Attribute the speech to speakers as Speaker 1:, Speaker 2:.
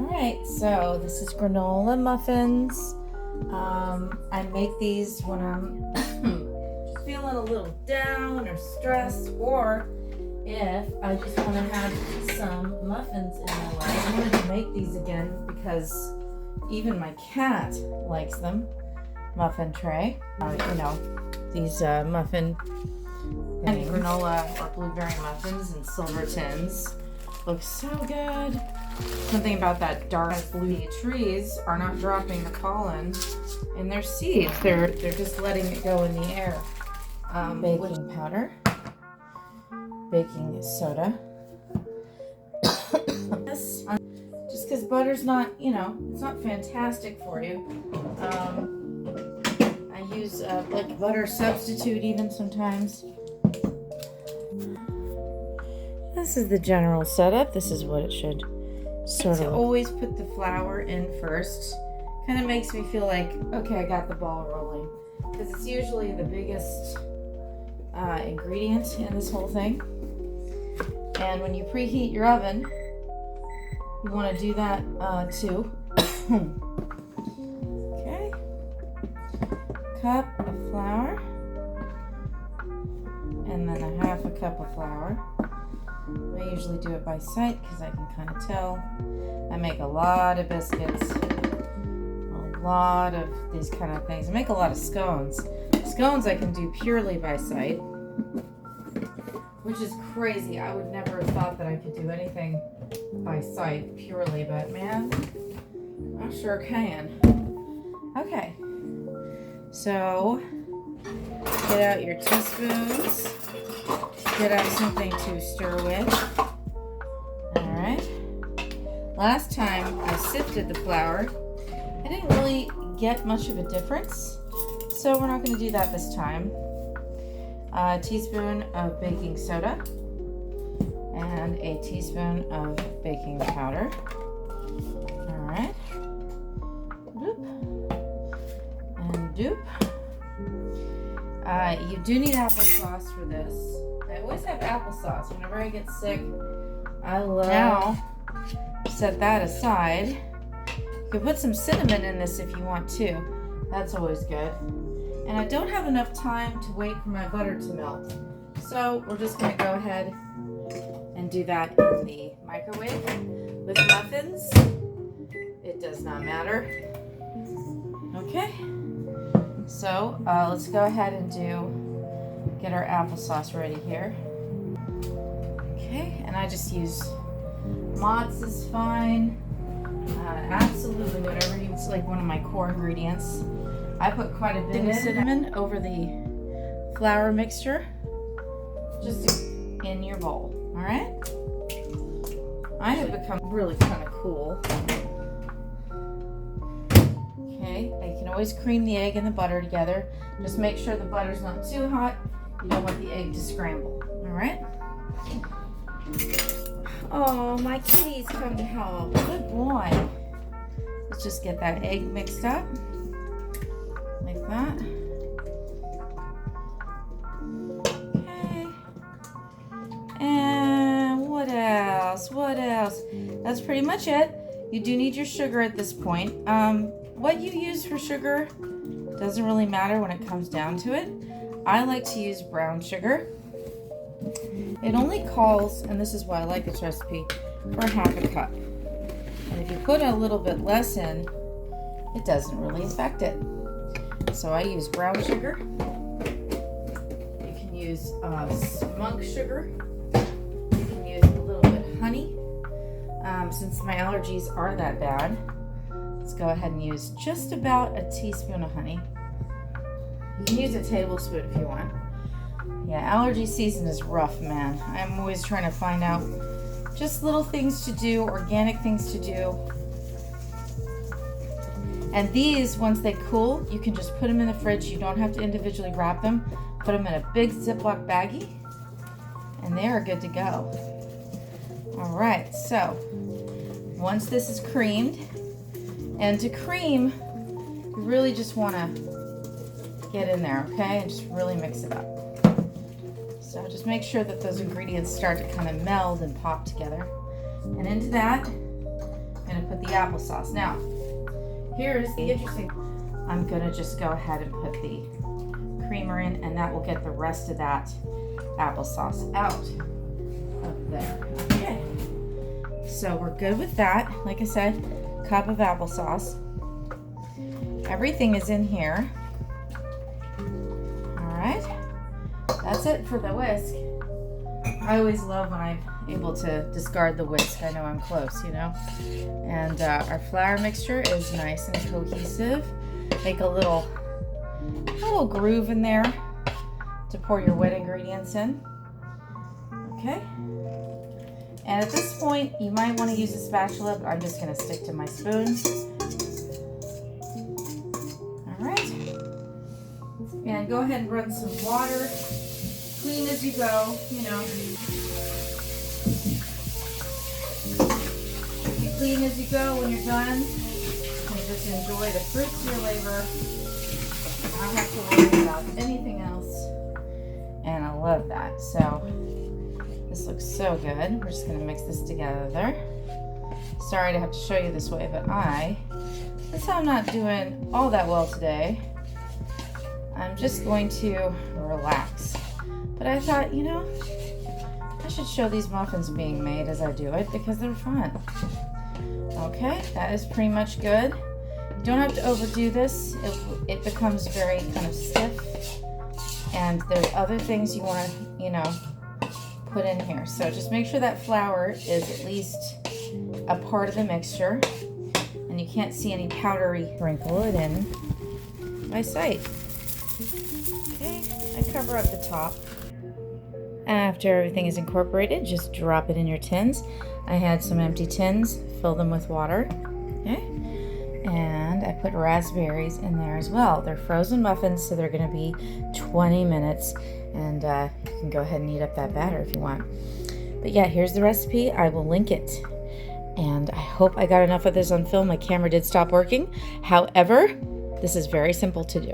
Speaker 1: Alright, so this is granola muffins. I make these when I'm just feeling a little down or stressed, or if I just want to have some muffins in my life. I wanted to make these again because even my cat likes them. Muffin tray. These muffin and granola or blueberry muffins in silver tins. Looks so good. Something about that dark blue. Trees are not dropping the pollen in their seeds. They're just letting it go in the air. Baking powder, baking soda. Just because butter's not, it's not fantastic for you. I use like butter substitute even sometimes. This is the general setup. This is what it should sort of. Always put the flour in first. Kind of makes me feel like, okay, I got the ball rolling. Because it's usually the biggest ingredient in this whole thing. And when you preheat your oven, you want to do that too. Okay. Cup of flour. And then a half a cup of flour. I usually do it by sight because I can kind of tell. I make a lot of biscuits, a lot of these kind of things. I make a lot of scones. Scones I can do purely by sight, which is crazy. I would never have thought that I could do anything by sight purely, but man, I sure can. Okay, so get out your teaspoons. Get out something to stir with. Alright. Last time I sifted the flour, I didn't really get much of a difference, so we're not going to do that this time. A teaspoon of baking soda and a teaspoon of baking powder. Alright. Doop. And doop. You do need applesauce for this. I always have applesauce. Whenever I get sick, I love. Now, set that aside. You can put some cinnamon in this if you want to. That's always good. And I don't have enough time to wait for my butter to melt. So we're just going to go ahead and do that in the microwave. With muffins, it does not matter. Okay. So let's go ahead and get our applesauce ready here. Okay, and I just use Mott's is fine. Absolutely whatever you. It's like one of my core ingredients. I put quite a bit of cinnamon over the flour mixture, just in your bowl. All right. I have become really kind of cool. Okay, you can always cream the egg and the butter together. Just make sure the butter's not too hot. You don't want the egg to scramble. All right. Oh, my kitty's come to help. Good boy. Let's just get that egg mixed up. Like that. Okay. And what else? What else? That's pretty much it. You do need your sugar at this point. What you use for sugar doesn't really matter when it comes down to it. I like to use brown sugar. It only calls, and this is why I like this recipe, for half a cup. And if you put a little bit less in, it doesn't really affect it. So I use brown sugar. You can use monk sugar. You can use a little bit of honey. Since my allergies are that bad, let's go ahead and use just about a teaspoon of honey. You can use a tablespoon if you want. Yeah, allergy season is rough, man. I'm always trying to find out just little things to do, organic things to do. And these, once they cool, you can just put them in the fridge. You don't have to individually wrap them. Put them in a big Ziploc baggie, and they are good to go. All right, so once this is creamed, and to cream, you really just want to get in there, okay, and just really mix it up. So just make sure that those ingredients start to kind of meld and pop together. And into that, I'm gonna put the applesauce. Now, here's the interesting, I'm gonna just go ahead and put the creamer in, and that will get the rest of that applesauce out of there. Okay, so we're good with that. Like I said, cup of applesauce. Everything is in here. All right, that's it for the whisk. I always love when I'm able to discard the whisk. I know I'm close, you know. And our flour mixture is nice and cohesive. Make a little groove in there to pour your wet ingredients in. Okay. And at this point, you might want to use a spatula, but I'm just going to stick to my spoon. All right. And go ahead and run some water. Clean as you go, you know. You clean as you go when you're done. And just enjoy the fruits of your labor. I don't have to worry about anything else. And I love that. So this looks so good. We're just going to mix this together. Sorry to have to show you this way, but that's how I'm not doing all that well today. I'm just going to relax. But I thought, you know, I should show these muffins being made as I do it because they're fun. Okay, that is pretty much good. You don't have to overdo this. It becomes very kind of stiff. And there's other things you want to, you know, put in here. So just make sure that flour is at least a part of the mixture. And you can't see any powdery. Sprinkle it in by sight. Okay, I cover up the top. After everything is incorporated, just drop it in your tins. I had some empty tins, fill them with water. Okay, and I put raspberries in there as well. They're frozen muffins, so they're going to be 20 minutes, and you can go ahead and eat up that batter if you want. But yeah, here's the recipe. I will link it, and I hope I got enough of this on film. My camera did stop working. However, this is very simple to do.